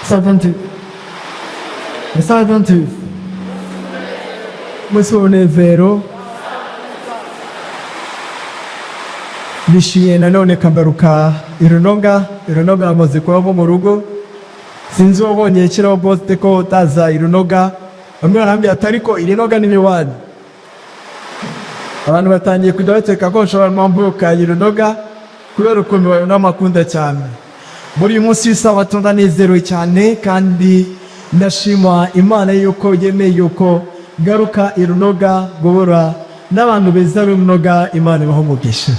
70. Le 70. Musonevero. Nishiye nanone kambaruka Irunoga amaze kuba mu rugo. Sinzi wabonye kiraho poste ko taza Irunoga. Bamwe barambye atariko Irunoga ni miwani. Abantu batangiye kujya bateka ko nshobora mwambuka Irunoga kubera ukuntu babona makunda cyane. Muri uyu munsi w'isabato ndanezerewe cyane kandi ndashima Imana yuko yemeye yuko garuka Irunoga guhura n'abantu beza b'Irunoga. Imana ibahe umugisha.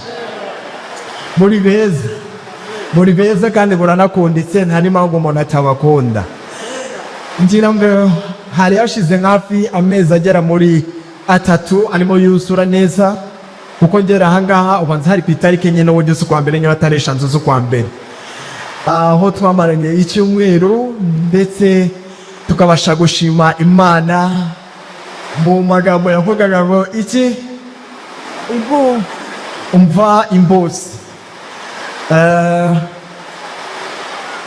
Muri beza kandi buranakunditse nta n'impamvu umuntu atabakunda. Ngira ngo hari hashize hafi amezi agera muri 3 arimo yusura neza kuko ngera ahangaha ubanza hari ku itariki enye n'uburyo z'ukwa mbere nyuma atari 5 z'ukwa mbere, aho twamaranye icyumweru ndetse tukabasha gushima Imana mu magambo yavugaga ngo iki umva imbozi.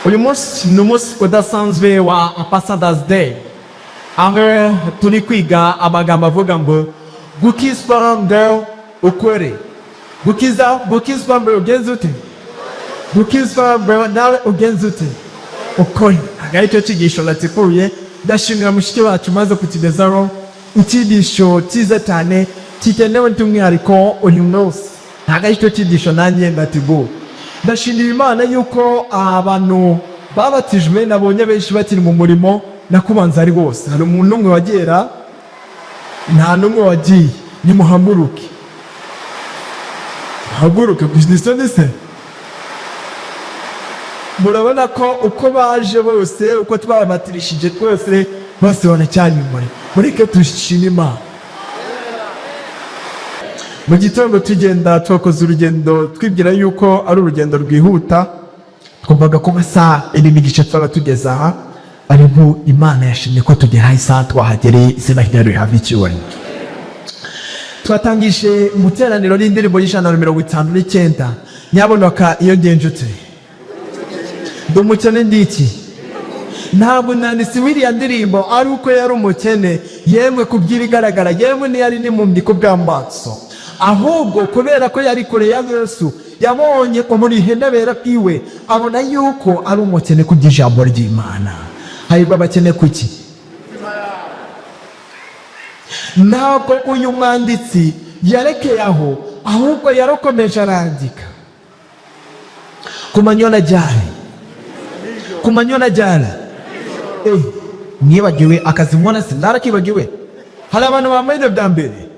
Uyu munsi ni umunsi udasanzwe wa Ambassadors Day, aho turi kwiga amagambo avuga ngo gukizwa ngo ukore. Gukizwa ngo ugenze ute? Gukizwa ngo nawe ugenze ute? Ukore. Agari cyo cyigisho natikuye, ndashimira mushiki wacu maze kukigezaho icyigisho cyiza cyane kikenewe by'umwihariko uyu munsi. Agari cyo cyigisho nanjye ndatibu. Ndashimira Imana yuko abantu babatijwe nabonye benshi bakiri mu murimo nakubanza ari bose. Hari umuntu umwe wagera nta numwe wagiye. Nimuhaguruke. Haguruke kuzinise. Murabona ko uko baje bose uko twabatirishije twese bose banacyari muri. Mureke tushime Imana. Mu gitondo tugenda twakoze urugendo twibwira yuko ari urugendo rwihuta, twumvaga ko masaha 1:30 twaba tugeze aha, ariko Imana yashimye ko tugera isaha twahagereye. Izina ryayo rihabwe icyubahiro. Twatangije umuteraniro n'indirimbo y'159 nyabonoka iyo ngenjutse ndumukene ndiki. Ntabwo nanditse wiriya ndirimbo ari uko yari umukene yemwe kubyira igaragara, yemwe ntiyari n'impumyi ku bw'amaso, ahubwo kubera ko yari kure ya Yesu yabonye ko muri henebera bwiwe abona yuko ari umukene ku by'ijambo ry'Imana. Hahirwa abakene kuki? Ntabwo uyu mwanditsi yarekeye aho, ahubwo yarakomeje arandika kumanywa na jana. Mwibagiwe akazi mbona sindarakibagiwe. Hari abantu bambaye ibyo bya mbere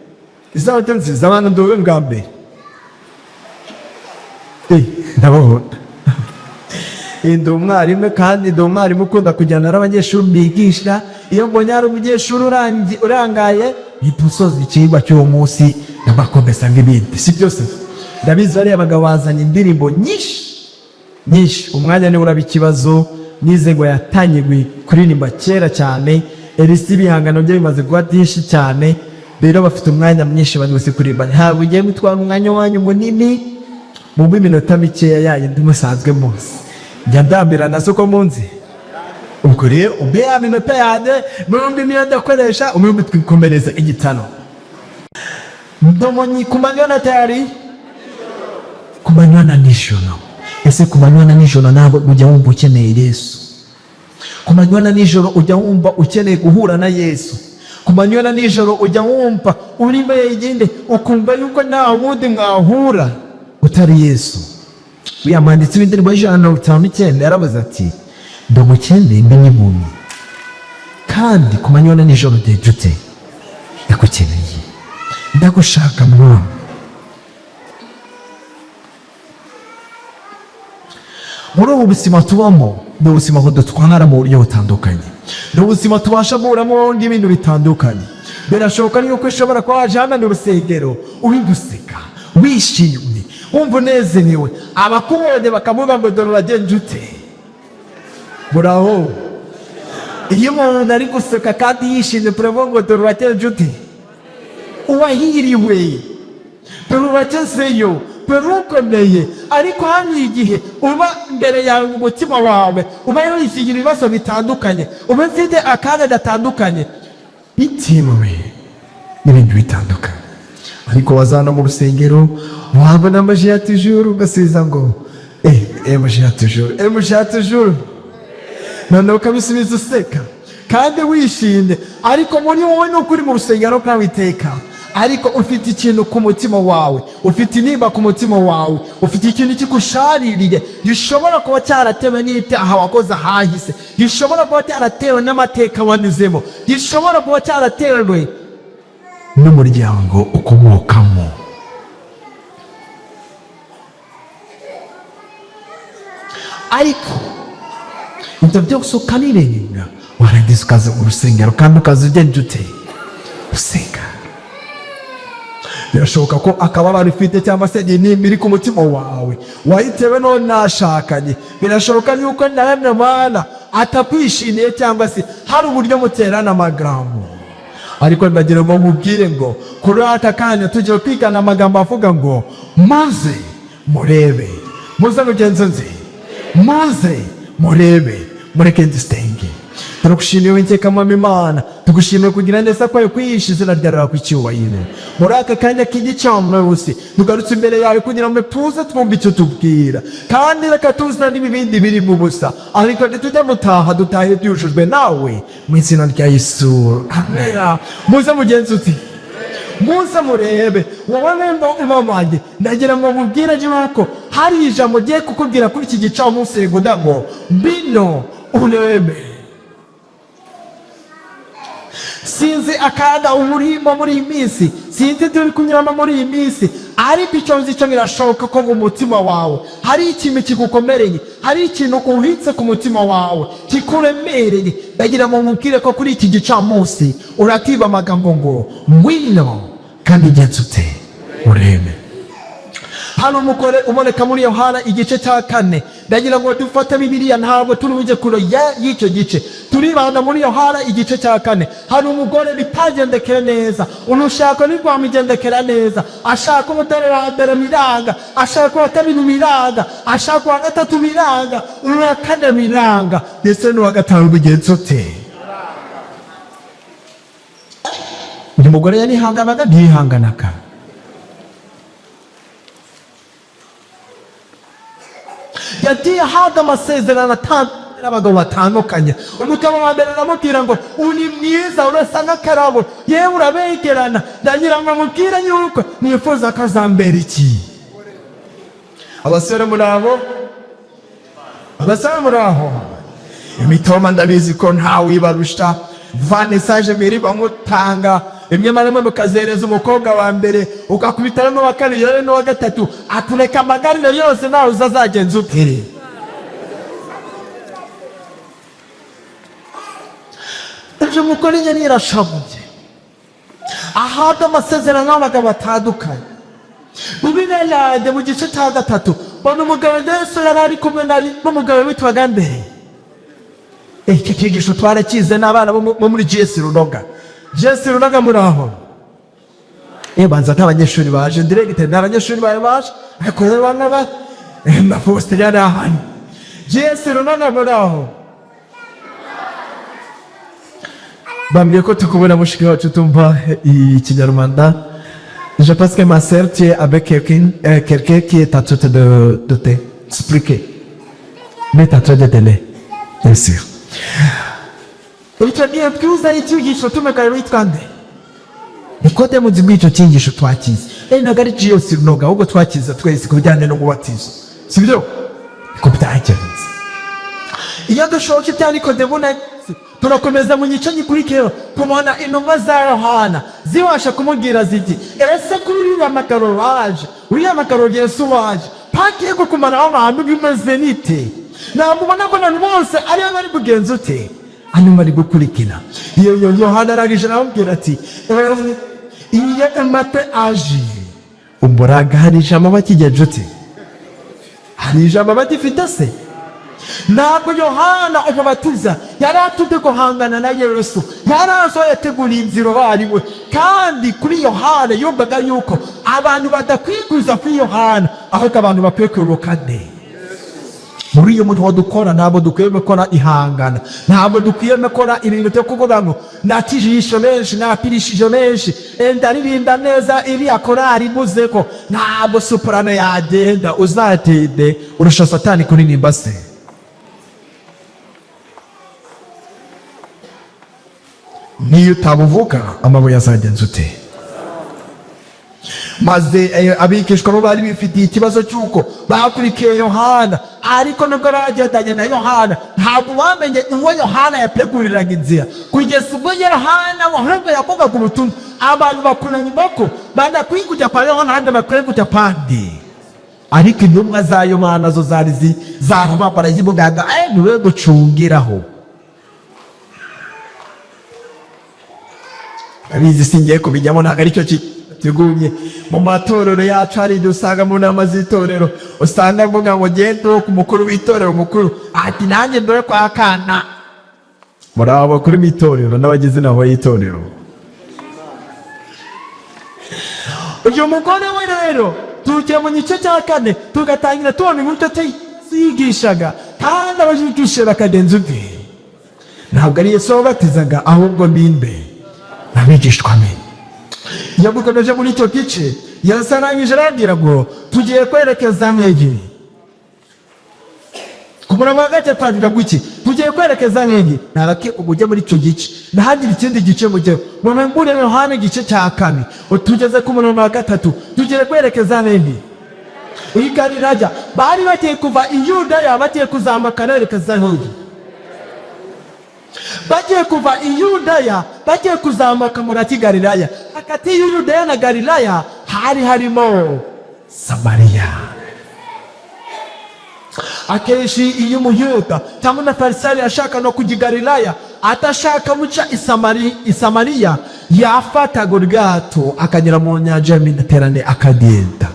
izabato nziza, abantu ndowe bwa mbere ndabona ndi umwarimu kandi ndi umwarimu ukunda kujyana n'abanyeshuri bigisha. Iyo mbonye hari umunyeshuri urangaye mpita usoza icyigwa cy'uwo munsi ndabakomeza nk'ibindi. Si byose ndabizi bariya bagabo bazanye indirimbo nyinshi. Umwanya niwe uraba ikibazo. Nize ngo yatangirwe kuririmba kera cyane, erisi ibihangano bye bimaze kuba byinshi cyane, rero bafite umwanya mwinshi bari gusa kuririmba. Ntabwo ugiye gutwara umwanya wanyu munini mu minota mikeya yayo ndi musanzwe munsi. Njya ndambirana soko munsi. Ubwo rero ube ya minota yane murumbi niyo ndakoresha umurumbi twikomereza igitano. Ndomonyi kumanywa na tayari kumanywa na nijoro. Ese kumanywa na nijoro ntabwo ujya wumva ukeneye Yesu? Kumanywa na nijoro ujya wumva ukeneye guhura na Yesu? Kumanywa na nijoro ujya wumva uri wenyine ukumva yuko nta wundi mwahura utari Yesu? Uyu mwanditsi w'indirimbo y'159 yaravuze ati ndumukene mbi n'impumyi kandi kumanywa na nijoro ndejute ndakukeneye ndagushaka mwana. Muri ubu buzima tubamo ni ubuzima budutwara mu buryo butandukanye, ni ubuzima tubasha guhuramo n'ibintu bitandukanye. Birashoboka yuko ushobora kuba waje hano mu rusengero uri guseka wishimye wumva unezerewe, abakubonye bakavuga ngo dore uragenje ute. Buraho iyo umuntu ari guseka kandi yishimye turavuga ngo dore uragenje ute. Uwahiriwe dore uragezeyo perukomeye, ariko hari igihe uba imbere yawe mu mutima wawe uba wisigira ibibazo bitandukanye, uba ufite akaga gatandukanye bitewe n'ibintu bitandukanye, ariko wazana mu rusengero wabona amaji ya tujuru ugasiza ngo amaji ya tujuru, noneho ukabisubiza useka kandi wishimye, ariko muri wowe nuko uri mu rusengero kandi witeka, ariko ufite ikintu ku mutima wawe, ufite intimba ku mutima wawe, ufite ikintu kikushaririye gishobora kuba cyaratewe n'ibyaha wakoze ahahise, gishobora kuba cyaratewe n'amateka wanyuzemo, gishobora kuba cyaratewe n'umuryango ukomokamo. Ariko ibyo byose ukanirenga, warangiza ukaza mu rusengero kandi ukaza ugenda ute usenga. Birashoboka ko akababaro ufite cyangwa se intimba iri ku mutima wawe wayitewe no nashakanye, birashoboka yuko nawe Mana atakwishimiye cyangwa se hari uburyo muterana amagambo, ariko ndagira ngo mubwire ngo kuri aka kanya tugiye kwigana amagambo avuga ngo maze murebe, muze mugenzi nzi, maze murebe, mureke ndisenge. Turagushimiye Uwiteka Mwami Imana, tugushimiye kugira neza kwawe, kwihisha izina ryawe ku cyubahiro. Muri aka kanya k'igicamunsi tugarutse imbere yawe kugira ngo tuze twumve icyo tubwira, kandi reka tuzana n'ibindi biri mu busa, ariko ntitujye mutaha, dutahe tuyujujwe nawe mu izina rya Yesu, amen. Muze mugenzi uti, muze murebe, wowe wemba umamanye, ndagira ngo mubwire yuko hari ijambo giye kukubwira kuri iki gicamunsi rivuga ngo bino urebe. Sinzi akaga urimo muri iyi minsi, sinzi turi kunyuramo muri iyi minsi, ariko icyo nzi cyo birashoboka ko mu mutima wawe hari ikintu kigukomereye, hari ikintu uhitse ku mutima wawe kikuremereye. Ndagira ngo mubwire ko kuri iki gicamunsi urakiba amagambo ngo ngwino kandi genza ute urebe. Hano umugore uboneka muri Yohana igice cya 4. Ndagira ngo dufate Bibiliya, ntabwo turi bujye kure y'icyo gice, turibanda muri Yohana igice cya 4. Hari umugore bitagendekera neza, unushaka ni rwamugendekera neza, ashaka umuterera miranga, ashaka uwatabinu miranga, ashaka uwa gatatu miranga, uwa kane miranga, ndetse n'uwa gatanu bigenze ute. Uyu mugore yarihanganaga ntiyihanganaga. Yagiye ahabwa amasezerano atandukanye n'abagabo batandukanye. Umugabo wa mbere aramubwira ngo uri mwiza, urasa n'akarabo, yewe urabegerana. Ndagira ngo mubwire yuko nifuza ko azambera iki. Abasore muri aho, abasore muri aho, imitoma ndabizi ko ntawe ibarusha. Vanessaje mbere bamutanga, imwe marimwe mukazereza umukobwa wa mbere, ukakubitaramo wa kabiri n'uwa gatatu, atureka amagarire yose nawe uzazagenza utere. Ejo mukore nyine irashabuye, ahabwa amasezerano n'abagabo batandukanye. Ubinelade mu gice cya 3, bona umugabo Yesu yari ari kumwe n'umugabo witwaga mbere. Iki kigisho twarakize n'abana bo muri GS Runoga. GS Runoga muri aho, banza nk'abanyeshuri baje directe, n'abanyeshuri baje ariko bana ba na Faustin yari ahani. GS Runoga muri aho, bambwiye ko tukubona mushiki wacu tumva ikinyarwanda. Je pense que ma sœur, tu es avec quelqu'un qui est en train de t'expliquer. Mais tu es en train de t'aider, bien sûr. Icyo gihe twuzanye icyigisho tumekaye witwa nde? Nikodemo z'icyo cyigisho twakize. Ntabwo ari GS Runoga, ahubwo twakize twese ku bijyanye no kubatiza. Si byo? Ko bitagenze. Iyo dushoboke cyane Nikodemo turakomeza mu gice gikurikira, tubona intumwa za Yohana zibasha kumubwira ziti, ese kuri uriya makaro waje, uriya makaro Yesu waje, pakiye ko kumaraho abantu bimeze nite? Namubona ko nani bose ariyo bari kugenza ute? Hanyuma ari gukurikira. Iyo Yohana aragije aramubwira ati, iyo amate aje, umburaga hari ijambo bakijya ute? Hari ijambo bagifite se? Ntabwo Yohana Umubatiza yari atuje guhangana na Yesu, yari azo yateguriye inzira bariwe. Kandi kuri Yohana yumvaga yuko abantu badakwikuza kuri Yohana, ahubwo abantu bakwiye kwibuka nde. Muri iyo muntu wadukora, ntabwo dukwiye gukora ihangana, ntabwo dukwiye gukora ibintu byo kuvuga ngo natijisho menshi, napirishije menshi, ndaririmba neza iriya korari ivuze ko. Ntabwo soprano yagenda, uzatinde urusha Satani kuririmba se. Niyo utabuvuga amabuye azagenza ute? Maze abigishwa bo bari bifitiye ikibazo cy'uko bakurikiye Yohana, ariko nubwo bagendanye na Yohana ntabwo bamenye uwo Yohana yateguriraga inzira, kugeza ubwo Yohana wahembwe yakogaga ubutumwa. Abantu bakuranye bako badakwiye kujya kwa Yohana, kandi bakwiye kujya pandi. Ariko intumwa za Yohana zo zari zaho barazivugaga, niwe gucungiraho. Abizi singiye kubijyamo, ntabwo aricyo kigumye mu matorero yacu. Hari igihe usanga mu nama z'itorero usanga avuga ngo genda ku mukuru w'itorero mukuru, ati nanjye ndore kwa kana. Muri abo bakuru b'itorero n'abagize inama y'itorero, uyu mugore we rero tugiye mu gice cya 4 tugatangira tubona inkuru yigishaga, kandi abajigisha bakadenza ubwe. Ntabwo ari Yesu wabatizaga, ahubwo mbimbe abigishwa be. Yabukomeje muri icyo gice, yarasarangije arabwira ngo tugiye kwerekeza Mwegi. Ku murongo wa 3 twavuga guki tugiye kwerekeza Mwegi. Narake ujye muri icyo gice, nahagira ikindi gice mujye murangure Yohana igice cya 4 utugeze ku murongo wa 3 tugiye kwerekeza Mwegi. I Galilaya bari bagiye kuva i Yudaya, bagiye kuzamuka berekeza Mwegi. Bagiye kuva i Yudaya bagiye kuzamuka muri Galilaya. Hagati y'Yudaya na Galilaya hari harimo Samariya. Akenshi iyo Umuyuda cyangwa na Farisayo ashaka no kujya i Galilaya, atashaka muca i Samariya, yafataga ubwato akagera mu nyanja ya Mediterane akagenda,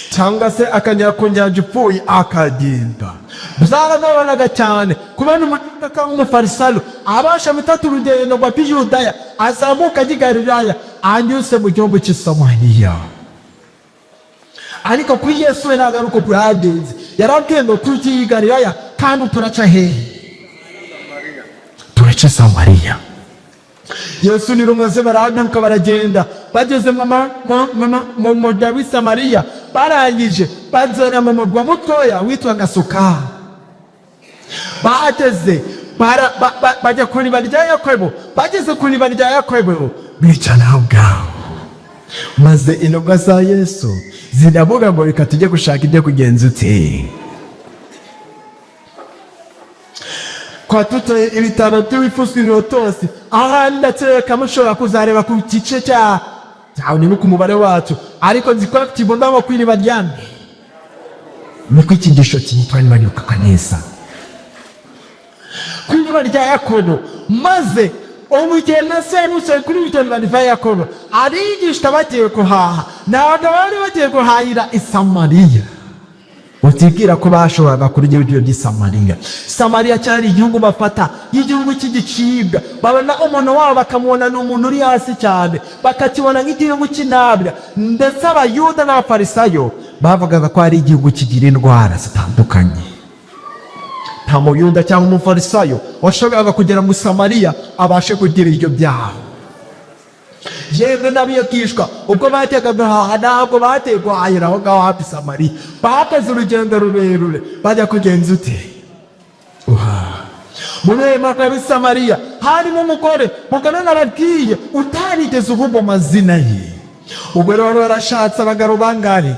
cyangwa se akagera ku nyanja ipfuye akagenda. Byaragabonaga cyane kubona Umuyuda cyangwa Umufarisayo abasha gutata urugendo rwa Yudaya azamuka ajya i Galilaya anyuze mu gihugu cy'i Samariya. Ariko kuri Yesu we ntabwo ari uko byagenze. Yarabwiye ngo tugiye i Galilaya, kandi turaca hehe? Turaca Samariya. Yesu ni rumwe barahaguruka baragenda, bageze mu murwa w'i Samariya, barangije bazana mu murwa mutoya witwaga Suka. Bahageze bajya ku iriba rya Yakobo. Bageze ku iriba rya Yakobo bicara aho ngaho, maze intumwa za Yesu ziravuga ngo reka tujye gushaka ibyo kugenza ute. Kwa tuto ibitaro by'ibifusiro tose ahandi ndakeka mushobora kuzareba ku gice cyawe ni ku mubare wacu, ariko nziko kibondamo ku iriba ryane niko ikigisho cyitwa nimanyuka neza ku iriba rya Yakobo. Maze umugeni seruse kuri bitaro rya Yakobo arigisha bagiye kuhaha, ntabwo bari bagiye guhahira i Samariya. Utibwira ko bashoboraga kurya ibiryo by'i Samariya. Samariya cyari igihugu bafata y'igihugu cy'igicibwa, babona umuntu wabo bakamubona ni umuntu uri hasi cyane, bakakibona nk'igihugu cy'intabwa. Ndetse Abayuda n'Abafarisayo bavugaga ko ari igihugu kigira indwara zitandukanye. Nta Muyuda cyangwa Umufarisayo washoboraga kugera mu Samariya abashe kugira ibyo byaho. Yewe n'abigishwa ubwo batega guhaha ntabwo bateye guhahira aho ngaho hafi Samariya, bakoze urugendo rurerure bajya kugenza ute. Muri ayo maka w'i Samariya harimo umugore mugana narabwiye utarigeze uvuga amazina ye. Ubwo rero yarashatse abagabo bangahe?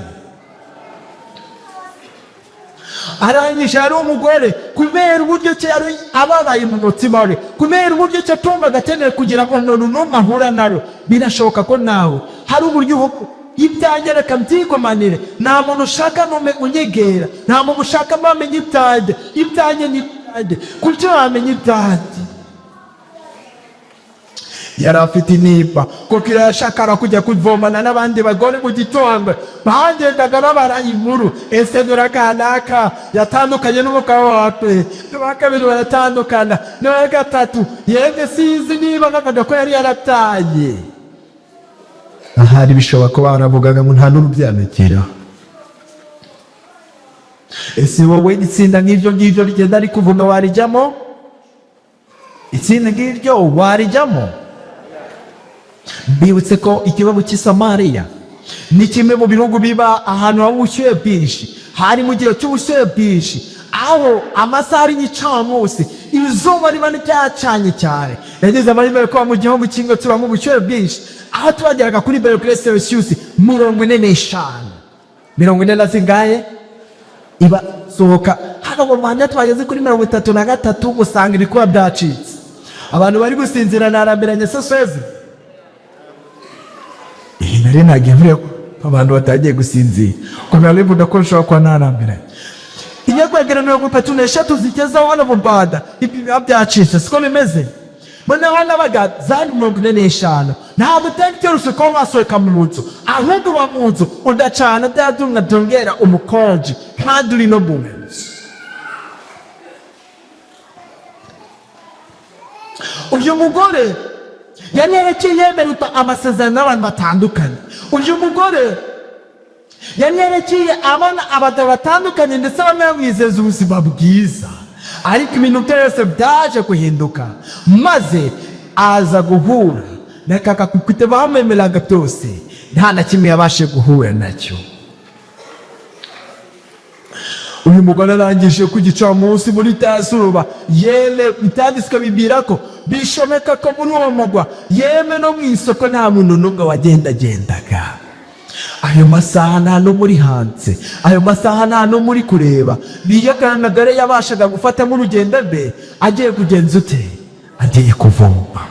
Arangije ari umugore kubera uburyo cye yari ababaye mu mutima we, kubera uburyo cye atumvaga akeneye kugira ngo n'umwe ahura naro. Birashoboka ko nawe hari uburyo ibyanjye reka mbyigomanire, nta muntu ushaka nume unyegera, nta muntu ushaka bamenye ibyanjye. Ibyanjye ni ibyanjye, kuko wamenye ibyanjye. yari afite intimba kuko irashakara kujya kuvomana n'abandi bagore mu gitondo, bagendaga babara inkuru, ese dore kanaka yatandukanye n'umugabo wawe, n'uwa kabiri baratandukana, n'uwa gatatu yende sinzi niba nkakajya ko yari yarabyaye. Ahari bishobora kuba baravugaga ngo nta n'urubyandikira. Ese wowe itsinda nk'iryo ngiryo rigenda rikuvuma warijyamo? Itsinda ngiryo warijyamo? Mbibutse ko ikibazo cy'i Samariya ni kimwe mu bihugu biba ahantu haba ubushyuhe bwinshi. Hari mu gihe cy'ubushyuhe bwinshi, aho amasaha ari y'icamunsi, izuba riba ryacanye cyane. Yagize amahirwe ko mu gihugu kimwe tubamo ubushyuhe bwinshi, aho twageraga kuri °C 45. 40 iba sohoka. Hano mu Rwanda twageze kuri 33, usanga ibikuba byacitse. Abantu bari gusinzira narambiranye seseze. Nari nagiye abantu batagiye gusinzira. Kubera bivuga ko nshobora kuba narambiranye. Inyakwegera 33 zigeza hano mu Rwanda, ibi byacitse siko bimeze. Mbona hano abaga zari 45. Ntabwo byarushe ko wasohoka mu nzu, ahubwo wa mu nzu udacana byadunga dongera umukonji kandi uri no mu nzu. Uyu mugore yari yarekeye yemera amasezerano n'abantu batandukanye. Uyu mugore yari yarekeye abana abagabo batandukanye ndetse bamwe bamwizeza ubuzima bwiza, ariko ibintu byose byaje guhinduka maze aza guhura nakaka kukwite bamwemeraga byose, nta na kimwe yabashe guhura nacyo. Uyu mugore arangije ku gicamunsi muri tazuba, yele bitanditswe bibwira ko bishomeka ko muri uwo mugwa yeme no mu isoko nta muntu n'umwe wagendagendaga. Ayo masaha nta no muri hanze, ayo masaha nta no muri kureba. Biyaganagare yabashaga gufata mu rugendo rwe agiye kugenza ute, agiye kuvoma.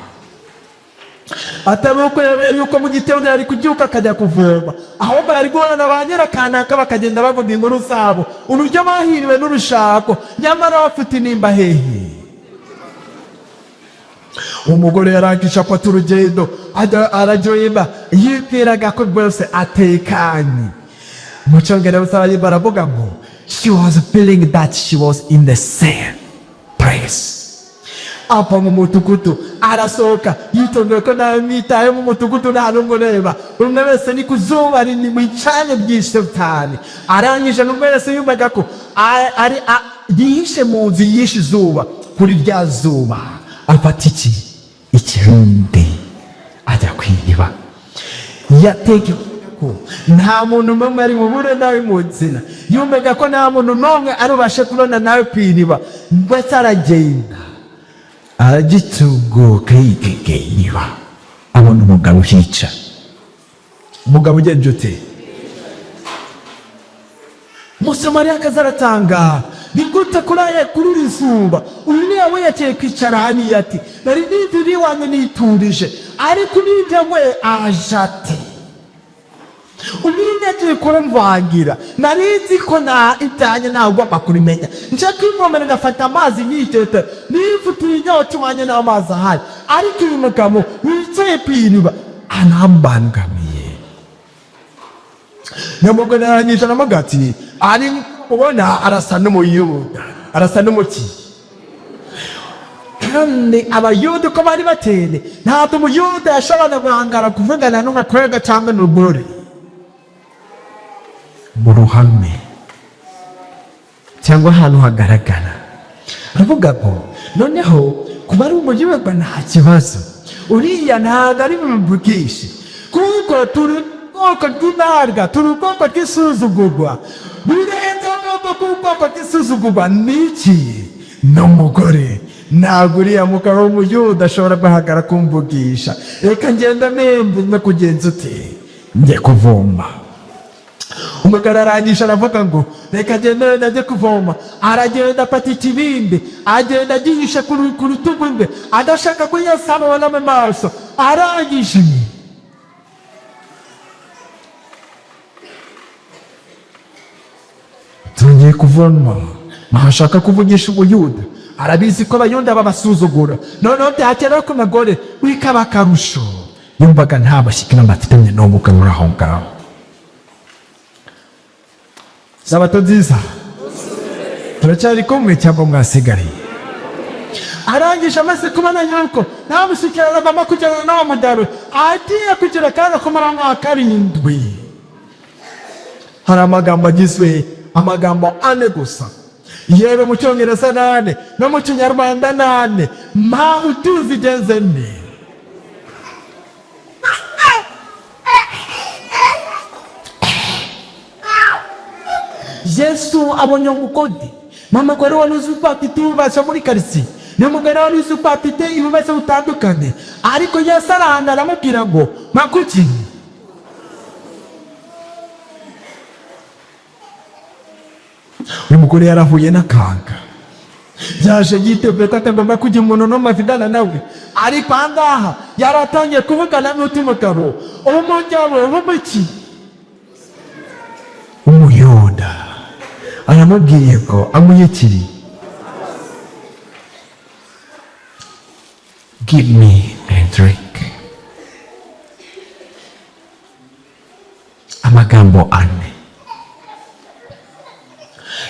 Ataruko yuko mu gitondo yari kubyuka akajya kuvoma, ahubwo yari guhana ba nyirakanaka bakagenda bavuga inkuru zabo, uburyo bahiriwe n'urushako, nyamara bafite intimba hehe. Umugore yarangije afata urugendo araryohemba, yibwiraga ko rwose atekanye. Mu Cyongereza baravuga ngo she was feeling that she was in the same place. Apa mu mutugudu arasohoka yitondeye ko nawe mwitaye mu mutugudu nta n'umwe ureba, umwe wese ni ku zuba rini mu cyane byinshi cyane. Arangije n'umwe wese yumvaga ko yihishe mu nzu yishe izuba. Kuri rya zuba afata ikirundi ajya kwiriba. Yateke ko nta muntu n'umwe ari mu bure nawe mu nzira, yumvaga ko nta muntu n'umwe arubashe kubona nawe kwiriba, ndetse aragenda aragitunguka yikekeniba abona umugabo uhica. Umugabo ugenje ute? Musamariya akaza aratanga, ni gute kuri izuba uyu ni yawe yagiye kwicara hano ati nari nidiri wanjye niturije, ariko nibyo we ajate umuntu yagiye kumvangira. Narizi ko na ibyanjye ntabwo bakurimenya, nje kwimomera ngafata amazi nyitete nifutiye inyota wanye n'amazi ahari, ariko uyu mugabo wicaye kwiriba anambangamiye. Nyamugore aranyisha n'amagati, ari ubona arasa n'umuyuda, arasa n'umuki. Kandi abayuda uko bari batene, ntabwo umuyuda yashobora guhangara kuvugana n'umukobwa cyangwa n'umugore mu ruhame cyangwa ahantu hagaragara. Aravuga ngo noneho kuba ari umuyuda nta kibazo, uriya ntabwo ari bumuvugishe kuko turi ubwoko bw'intarwa, turi ubwoko bw'isuzugurwa. Birenze ubwoko bw'isuzugurwa n'iki? N'umugore. Ntabwo uriya mugabo w'umuyuda ashobora guhagara kumvugisha. Reka ngenda nembe no kugenza ute, njye kuvoma. Umugabo arangije aravuga ngo reka ngende najye kuvoma. Aragenda afata ikibindi agenda agihisha ku rutugu rwe, adashaka ko yasabana mu maso. Arangije tugiye kuvoma, ntashaka kuvugisha umuyuda. arabizi ko abayuda babasuzugura, noneho byagera ku bagore wikaba akarusho, yumvaga nta bashyikira bafitanye n'umugabo uri aho ngaho. Sabato nziza, turacyari kumwe cyangwa mwasigariye? Arangije amaze kubona yuko nta mushyikirano agomba kujyana n'uwo mudaro, agiye kugira kandi kumara mwaka 7. Hari amagambo agizwe amagambo 4 gusa, yewe mu cyongereza 8 no mu kinyarwanda 8, mpamvu tuzigenze 4. Yesu abonye umugodi, mama gore wari uzi ko afite ibibazo muri karitsiye, n'umugore wari uzi ko afite ibibazo bitandukanye, ariko Yesu arahana aramubwira ngo Makuki, uyu mugore yarahuye n'akaga, yaje yiteguye ko atagomba kujya umuntu n'umafidana nawe, ariko ahangaha yaratangiye kuvugana n'undi mugabo, umugabo w'umuki, Umuyuda, aramubwiye ko amuyikiri, give me a drink. Amagambo 4.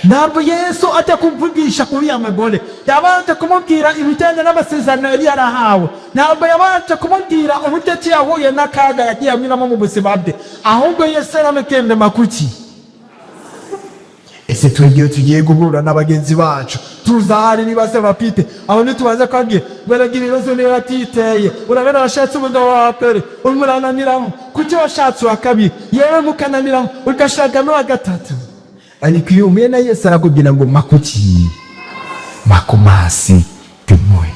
Ntabwo Yesu ajya kuvugisha kuri ya magore, yabanje kumubwira ibijyanye n'amasezerano yari yarahawe, ntabwo yabanje kumubwira uburyo ki yahuye n'akaga yagiye anyuramo mu buzima bwe, ahubwo Yesu aramukende Makuki. Ese twebwe tugiye guhura n'abagenzi bacu, tuzahari nibaze bafite, aho ntitubaze kwabwira baragira ibibazo niba batiteye, urabona washatse umugabo wa mbere umurananiramo, kuki washatse uwa kabiri yewe mukananiramo ugashaka n'uwa gatatu, ariko iyo uhuye na Yesu arakubwira ngo Makuki, Makumasi timoye.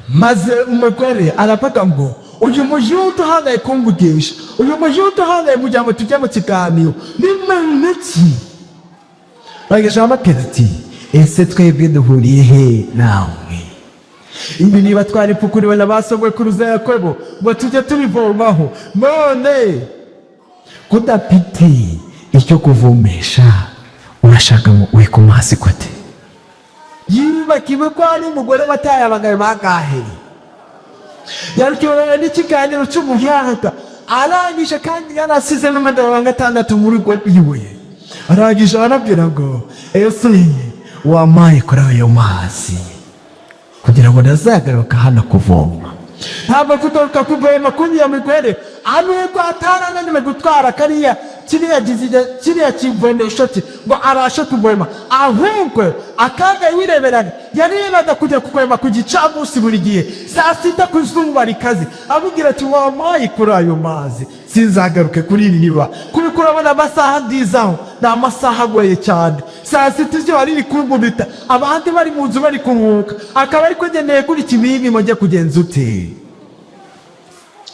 Maze umugore aravuga ngo uyu muyuda uhaye kumvugisha, uyu muyuda uhaye kugira ngo tujye mu kiganiro ni iki? Bagesha amaketi, ese twebwe duhuriye he nawe? Ibi niba twari pukuriwe na basogokuruza Yakobo ngo tujye tubivomaho, none kudafite icyo kuvomesha urashaka ngo wikumasi kote? Yibakiwe ko ari umugore wataye abagabo bangahe, yaryohewe n'ikiganiro cy'umuyaga, arangije kandi yarasize n'umugabo wa 6 muri rwo iwe, arangije arabwira ngo ese wamaye kuri ayo mazi kugira ngo nazagaruka hano kuvoma. Ntabwo kutoka kuvoma kuri ya migwere, anuko atarananiwe gutwara kiriya kivomesho cye ngo arashe kuvoma, ahubwo akaga yireberaga, yarebaga kujya kuvoma ku gicamunsi buri gihe saa 6 ku zuba rikaze, abubwira ati wamaye kuri ayo mazi sinzagaruke kuri iri riba, kuko urabona amasaha ndizaho ni amasaha agoye cyane, saa 6 zyo ari kumbubita, abandi bari mu nzu bari kuruhuka, akaba ari kugendeye kuri kibibi mujye kugenza ute?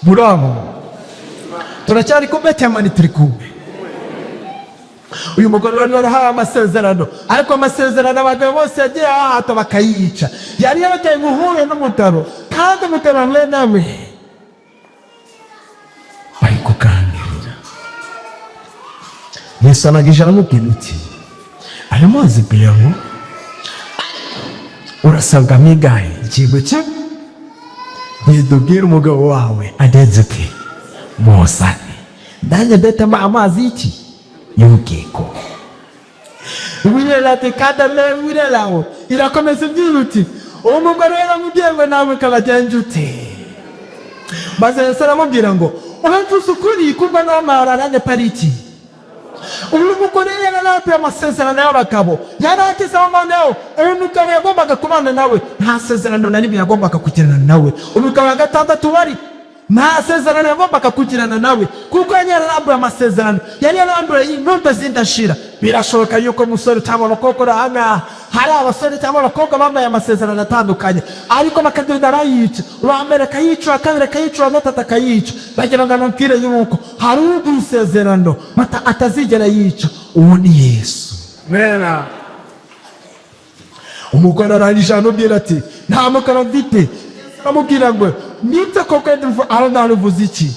Muraho turacyari kumwe cyangwa ni turi kumwe? Uyu mugore wari warahawe amasezerano, ariko amasezerano abagabo bose yagiye ahata bakayica, yari yabagiye guhura n'umugabo, kandi umugabo hamwe nawe bari kuganira. Yesu anagije aramubwira uti ayo mazi kuyaho urasabwa migahe ikigo cye? Ntidubwire umugabo wawe adenze ati Mosani, nanjye ndetema amazi iki y'ubwiko. Wirela tekadale wirelaho irakomeza ibyira uti uwo mugore yaramubwiye ngo nawe kabagenje ute? Maze Yesu aramubwira ngo uhamvuze ukuri kumva n'amara nanjye pariki. Uyu mugore yaranape amasezerano y'abagabo, yarakiza amande yawe, uyu mugabo yagombaga kubana nawe, nta sezerano na rimwe yagombaga kugirana nawe. Umugabo wa 6 bari nta sezerano yagombaga kugirana nawe, kuko yari yarambuye amasezerano, yari yarambuye intumbi z'indashira. Birashoboka yuko umusore cyangwa abakobwa hano hari abasore cyangwa abakobwa bambaye amasezerano atandukanye, ariko bakagenda arayica, uwa mbere akayica, uwa kabiri akayica, uwa gatatu akayica, bagira ngo anabwire yuko hari ubwisezerano atazigera yica, uwo ni Yesu. Mena umugore arangije amubwira ati nta mugabo mfite, amubwira ngo nibyo koko aho naruvuze iki?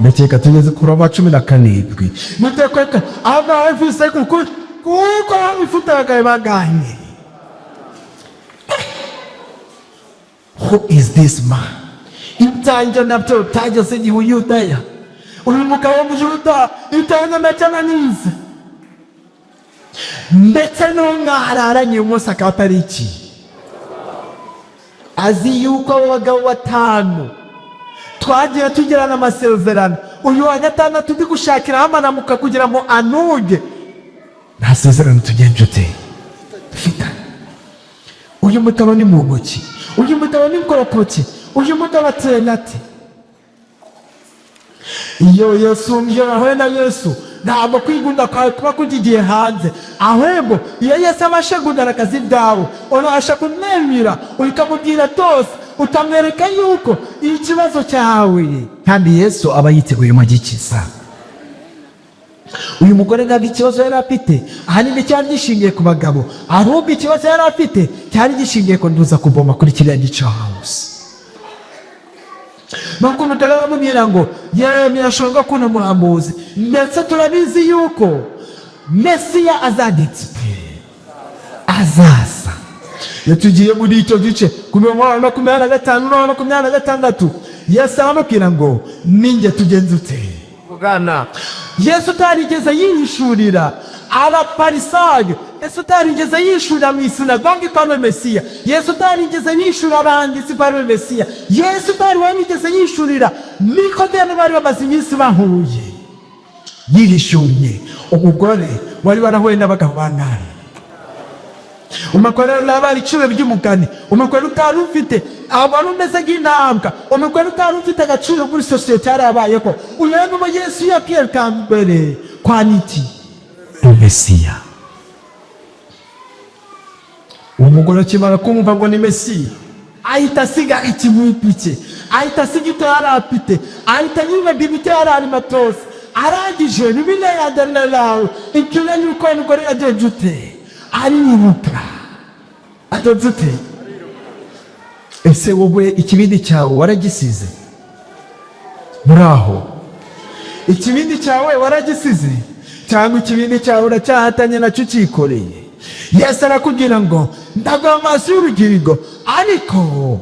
Ndakeka tugeze kuri 17. Mutekweka aho navuze kuko kuko bamufutaga baganye. Who is this man? Imtanja nabto taja siji Uyudaya. Ulimuka wa Muyuda itanga metananiza. Ndetse n'umwararanye umusaka wa pariki. Azi yuko abagabo batanu twagiye tugirana amasezerano. Uyu wa gatandatu ndi gushakira amanamuka kugira ngo anuge. Nta sezerano tugenje ute dufita. Uyu mutabo ni mugoki, uyu mutabo ni mkoropoti, uyu mutabo atenate. Iyo Yesu mjora na Yesu ntabwo kwigunda kwawe kuba kugiye hanze, ahubwo iyo Yesu amashagundana akazi dawo urabasha kumwemera ukamubwira byose, utamwereka yuko ikibazo cyawe kandi Yesu aba yiteguye magikiza. Uyu mugore ntabwo ikibazo yari afite ahanini cyari gishingiye ku bagabo, ahubwo ikibazo yari afite cyari gishingiye ko nduza kuboma kuri kiriya gice house. Nuko mutagara mubwira ngo Yeremiya ashonga kuna muhamuzi, ndetse turabizi yuko Mesiya azaza. Yatugiye muri icyo gice ku 25-26 Yesu aramubwira ngo ninjye tugenze ute kugana. Yesu utarigeze yihishurira abafarisayo, Yesu utarigeze yishurira mu isinagogi kwa Mesiya, Yesu utarigeze yishurira abanditsi kwa Mesiya, Yesu utarigeze yishurira Nikodemu bari bamaze iminsi bahuye. Yihishuriye umugore wari warahuye n'abagabo bangana. Umugore n'abari iciro by'umugani, umugore utari ufite abantu umeze nk'intambwa, umugore utari ufite agaciro muri sosiyete yarabayeho. Uyu ni Yesu yabwiye kambere kwa niki Mesiya. Umugore akimara kumva ngo ni Mesiya, ahita asiga ikimwipike, ahita asiga icyo yari afite, ahita yibagirwa ibyo yari arimo byose. Arangije Bibiliya yandanaho icyuya yuko umugore yagenje ute aribuka adoze ute. Ese wowe ikibindi cyawe waragisize? Muraho, ikibindi cyawe waragisize cyangwa ikibindi cyawe uracyahatanye nacyo cyikoreye? Yesu arakubwira ngo ndaguha amaso y'urugingo, ariko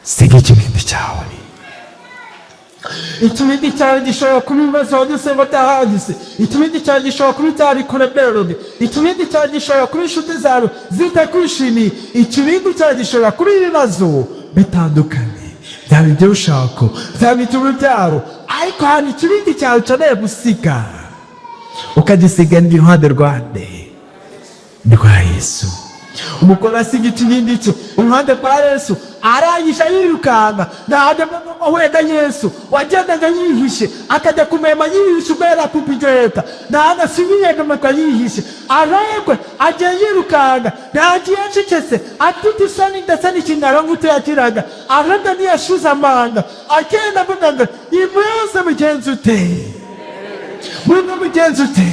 siga ikibindi cyawe. Ikibindi cyawe gishobora kuba ibibazo byose batahagise, ikibindi cyawe gishobora kuba utari kureberode, ikibindi cyawe gishobora kuba inshuti zawe zitakwishimiye, ikibindi cyawe gishobora kuba ibibazo bitandukanye, byaba ibyo ushaka, byaba iby'urubyaro, ariko hari ikibindi cyawe ukeneye gusiga, ukagisiga iruhande rwande rwa Yesu. Umugore asiga ikibindi cye iruhande rwa Yesu, arangije yirukanka ntajya wenda Yesu wagendaga yihishe, akajya kumema yihishe ubera kupigeta ntabwo asubiye inyuma yihishe, arangwe agiye yirukanka ntagiye acecetse afite isoni ndetse n'ikindaro nk'uko yakiraga, aranga ntiyashuze amanga agenda avuga ngo imwese mugenzi ute, mwene mugenzi ute,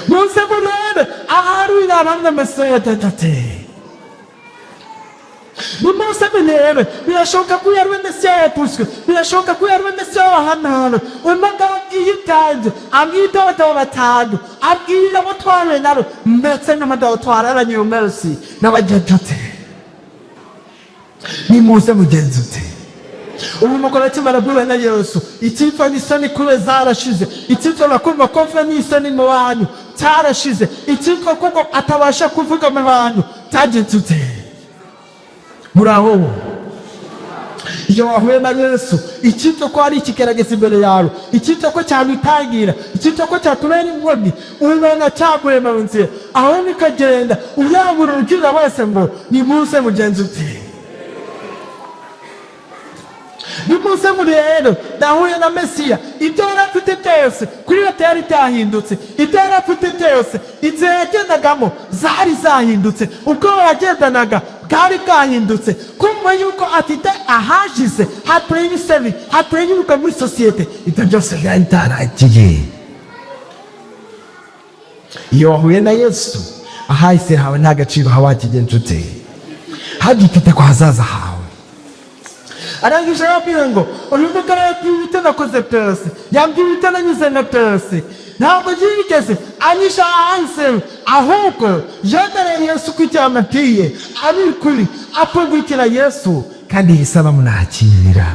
muze murebe ahari wirabana Mesiya ate. Nimuse binebe birashoboka ko yarwe Mesiya yapuswe, birashoboka ko yarwe Mesiya wahanana. Umugabo yitanje amwita abagabo batanu, abwira abo tware nabo ndetse n'abagabo twararanye uyu munsi n'abagenzi ute. Nimuse mugenzi ute. Ubu mugore akimara guhura na Yesu, icyitwa n'isoni kure zarashize, icyitwa bakumva konfa n'isoni mu bantu cyarashize, icyitwa kuko atabasha kuvuga mu bantu cyagenze ute. Muraho, iyo wahuye na Yesu, icyitwa ko ari ikigerageza imbere yawe, icyitwa ko cyabitangira, icyitwa ko cyatubera inkoni, umwana cyaguye mu nzira, aho nikagenda uyabura urugira wese ngo nimuse mugenzi ute. Nimuse murero nahuye na Mesiya, ibyo yari afite byose kuri we byari byahindutse, ibyo yari afite byose inzira yagendagamo zari zahindutse, ubwo yagendanaga bwari bwahindutse, kumva yuko afite ahajize hateye isebi, hateye inyuka muri sosiyete, ibyo byose byari bitaragiye. Iyo wahuye na Yesu, ahahise hawe nta gaciro hawakigenje ute, hagifite ko hazaza hawe, arangije arabwira ngo uyu mugabo yabwiye ibyo nakoze byose, yambwiye ibyo nanyuze na byose, ntabwo yigeze anyisha hanze, ahubwo yemereye Yesu ko icyo yamubwiye ari ukuri, apfundikira Yesu kandi Yesu aramwakira.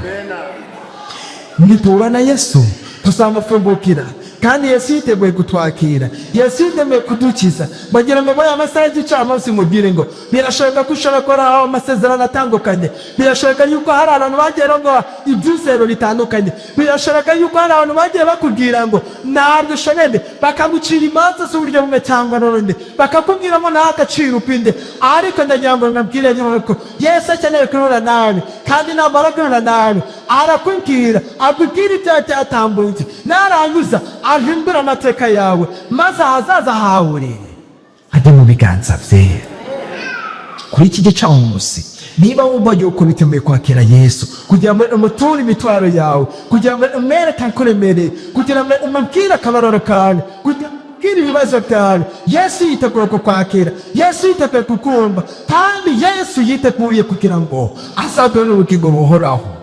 Nitura na Yesu tuzamufungukira kandi Yesu yiteguye kutwakira, Yesu yiteguye kudukiza. Bagira ngo muri amasaha y'igicamunsi mubwire ngo birashoboka ko ushobora gukora amasezerano atandukanye, birashoboka yuko hari abantu bagiye ngo ibyizero bitandukanye, birashoboka yuko hari abantu bagiye bakubwira ngo ntabwo ushoboye, bakagucira imanza z'uburyo bumwe cyangwa n'urundi, bakakubwira ngo nta gaciro upinde. Ariko ndagira ngo nabwire yuko Yesu akeneye kurora nawe, kandi namara kurora nawe arakubwira, akubwira icyaha cyatambutse, narangiza ahindura amateka yawe, maze ahazaza hawe ajye mu biganza bye. Kuri iki gicamunsi niba wumva yuko biteguye kwakira Yesu, kugira ngo umuture imitwaro yawe, kugira ngo umwereke akuremereye, kugira ngo umubwire akabaroro kawe, kugira ngo umubwire ibibazo byawe, Yesu yiteguye kukwakira, Yesu yiteguye kukumva, kandi Yesu yiteguye kugira ngo azaduhe ubugingo buhoraho.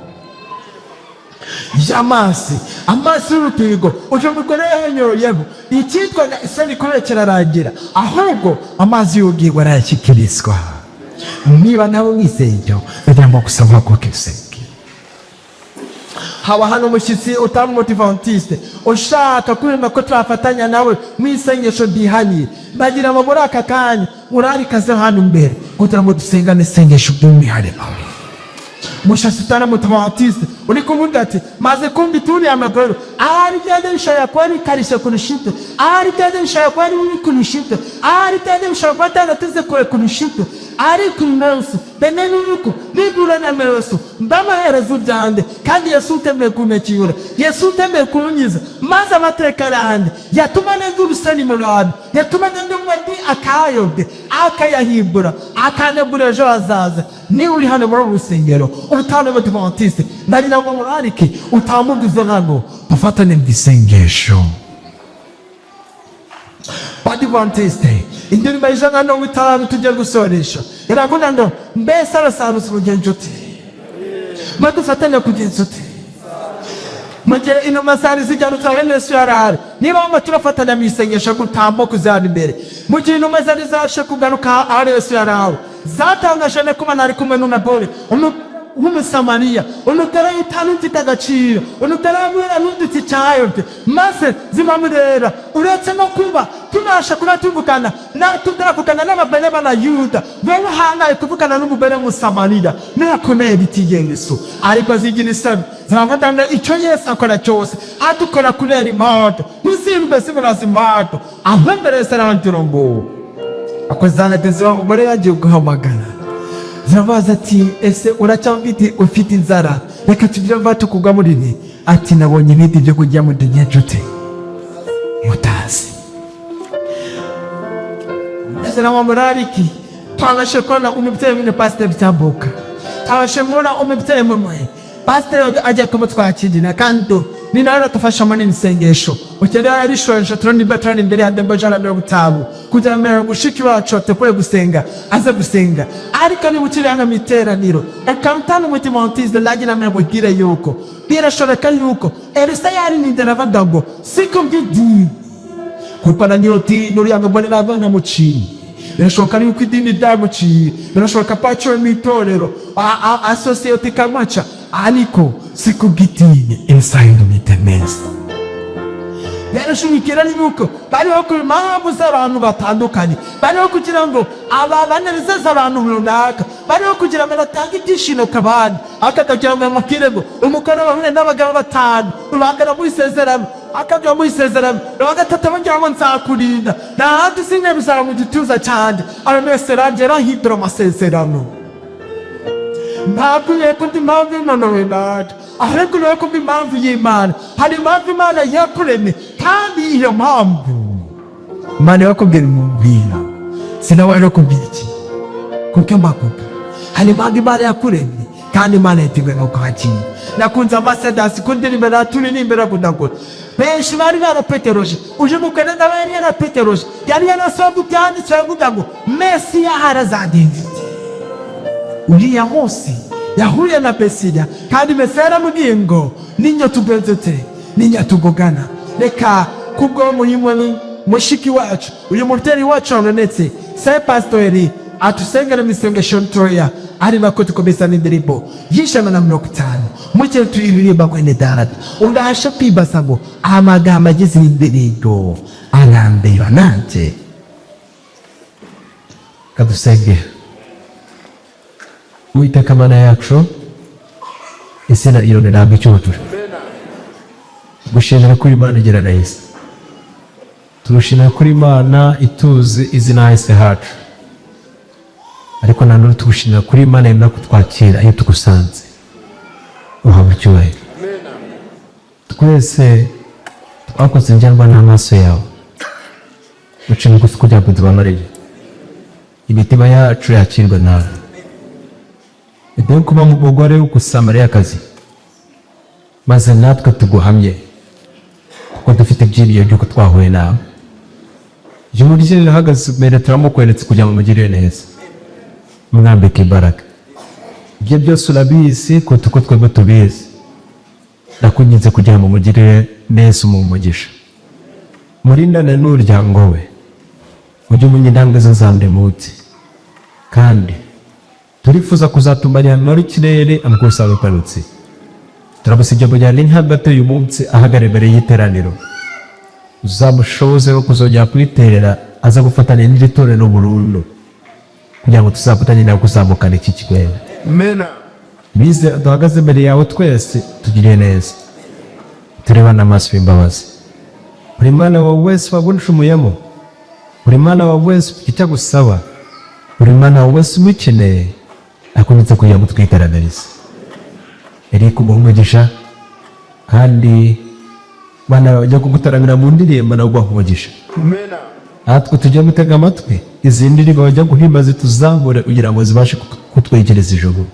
Amazi y'urutigo uje mugore yanyoyeho, icyitwa isoni kubera kirarangira, ahubwo amazi y'ubugingo arayashyikirizwa. Niba nawe wizeye ugomba gusaba ko kisenge. Haba hano umushyitsi utari umudivantisite ushaka kwemera ko twafatanya nawe mu isengesho ryihariye, bagira ngo muri aka kanya urarikaze hano imbere kugira ngo dusengane isengesho ry'umwihariko. Mushasi utari umudivantisite uri kuvuga ati maze kumva ituriye amaguru, ahari byajya bishobora kuba bikarishe kurusha ibyo, ahari byajya bishobora kuba ari bibi kurusha ibyo, ahari byajya bishobora kuba atanateze kure kurusha ibyo, ariko Yesu bene n'uko nibura na Yesu ndamaherezo byanjye, kandi Yesu utemeye kunekiyura, Yesu utemeye kunyiza, maze amateka yanjye yatuma neza urusani mu bantu, yatuma neza umwadi akayobye, akayahibura, akanebura ejo hazaza. Niba uri hano muri urusengero utari umudivantisite, ndagira ngo murarike utamuguze hano dufatane mu isengesho. Badivantiste indirimbo y'ijana na mirongo itanu tugiye gusoresha iravuga ngo mbese arasanutse mugenzi uti, madufatanye kugenza uti, mugihe inuma zari zijyana utari Yesu yarahari. Niba wumva turafatanya mu isengesho gutambuka kuzana imbere, mugihe inuma zari zashe kugaruka ahari Yesu yarahari, zatangaje ne kuba nari kumwe n'umugore w'umusamariya, unutera itanu mfite agaciro, unutera mwera n'uduti cyayobye, maze zimamurera. Uretse no kuba tunasha kuba tuvugana na tutavugana n'abagore b'Abayuda, wowe uhangaye kuvugana n'umugore w'umusamariya ntakomeye bitiye Yesu, ariko zigira isoni ziravuga icyo Yesu akora cyose adukora kurera impamvu ntizimbe ziburaza impamvu, aho mbere ziragira ngo akozana teze umugore yagiye guhamagara, zirabaza ati ese uracyamfite ufite inzara, reka tujye mvata kugwa muri ni ati nabonye ibindi byo kujya mu dinyejote mutazi. Ndazira wa murariki twabashe kubona umubyeyi w'ine Pastor Cyambuka, twabashe kubona umubyeyi mumwe Pastor ajya kumutwakirira, kandi ni nawe tufasha muri isengesho ukeneye arishoje turoni batani imbere ya Demba Jana 50 kugira ngo mushiki wacu atekwe gusenga aze gusenga. Ariko ni bukiranga miteraniro akantana umudivantisite lagira mubwire yuko birashoboka yuko Elisa yari nindera vandago siko ngidi kupana nyoti nurianga mbonera abana muci, birashoboka yuko idini damuci, birashoboka pacho mitorero associate kamacha, ariko siko gitinye inside mitemeza. Yarashimikira yuko bariho ku mpamvu z'abantu batandukanye, bariho kugira ngo aba banezeza abantu runaka, bariho kugira ngo batange ibyishimo kabandi, akagira ngo mukire ngo umukoro bamwe n'abagabo batanu urangana mu isezerano, akajya mu isezerano bagatata bagira ngo nzakurinda na handi sinye bizara mu gituza cyane, arameseragera hidro amasezerano. Ntabwo yeko ndi mpamvu nonowe nada, ahubwo yeko ndi mpamvu y'Imana. Hari impamvu Imana yakuremye, kandi iyo mpamvu Imana yakubwira umubwira sinawe no kubiki kuko mbakuka. Hari impamvu Imana yakuremye, kandi Imana yiteguye no kwakira. Nakunze amasedasi kundirimba naturi n'imbere kudakora benshi bari barapeteroje, uje mukene ndabari yarapeteroje, yari yarasohoka byanditse avuga ngo Mesiya harazadinze. Uriya munsi yahuye na Besida kandi Mesiya yaramubwiye ngo ninyo tugezete ninya tugogana. Reka kubwo muhimwe mushiki wacu uyu muteri wacu anonetse sai pastori atusengera misengesho ntoya ari nako tukomeza n'indirimbo y'ijana na 50 muke tuyiririmba kwene data undahasha kwibasabo amagamba agize indirimbo arambera nanje kadusenge. Uwiteka Mana yacu izina ironera icyubahiro gushimira kuri Imana igira neza, turushimira kuri Imana ituzi izina hese hacu, ariko nanone tugushimira kuri Imana yemera kutwakira iyo tugusanze. Uhabwe icyubahiro. Twese twakoze njyanwa n'amaso yawe ucimo gusa kugira ngo tubamarire imitima yacu yakirwa nawe. Ibyo kuba mu mugore w'Umusamariyakazi maze natwe tuguhamye kuko dufite ibyiringiro by'uko twahuye nawe. Ijuru rye rirahagaze imbere turamukweretse kugira ngo mugirire neza, mwambike imbaraga. Ibyo byose urabizi kuko uko twebwe tubizi, ndakunyinze kugira ngo mugirire neza umugisha. Murindane n'umuryango we, ujye umenya intambwe ze za buri munsi, kandi turifuza kuzatumarira muri kirere amukusa ruparutse. Turabusijya bujyana intambwe ateye umunsi ahagara imbere y'iteraniro, uzamushoboze no kuzongera kwiterera aza gufatanya n'iri torero burundu kugira ngo tuzafatanye nawe kuzamukana iki kigwena. Amen. Bize duhagaze imbere yawe twese tugiriye neza, turebana amaso y'imbabazi. Buri mwana wawe wese waguncumuyemo, buri mwana wawe wese icyo gusaba, buri mwana wawe wese umukeneye akunze kugira ngo twiteranize. Eri kumugisha kandi bana bajya kugutaramira mu ndirimbo na guhumugisha. Amen. Atwe tujya gutega amatwi izi ndirimbo bajya guhimbaza tuzamure kugira ngo zibashe kutwegereza ijuru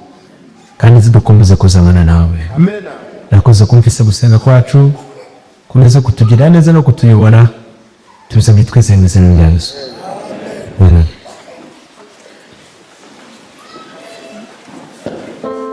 kandi zidukomeze kuzamana nawe. Amen. Nakoze kumvise gusenga kwacu, komeza kutugira neza no kutuyobora, tubisabye twese mu izina rya Yesu. Amen.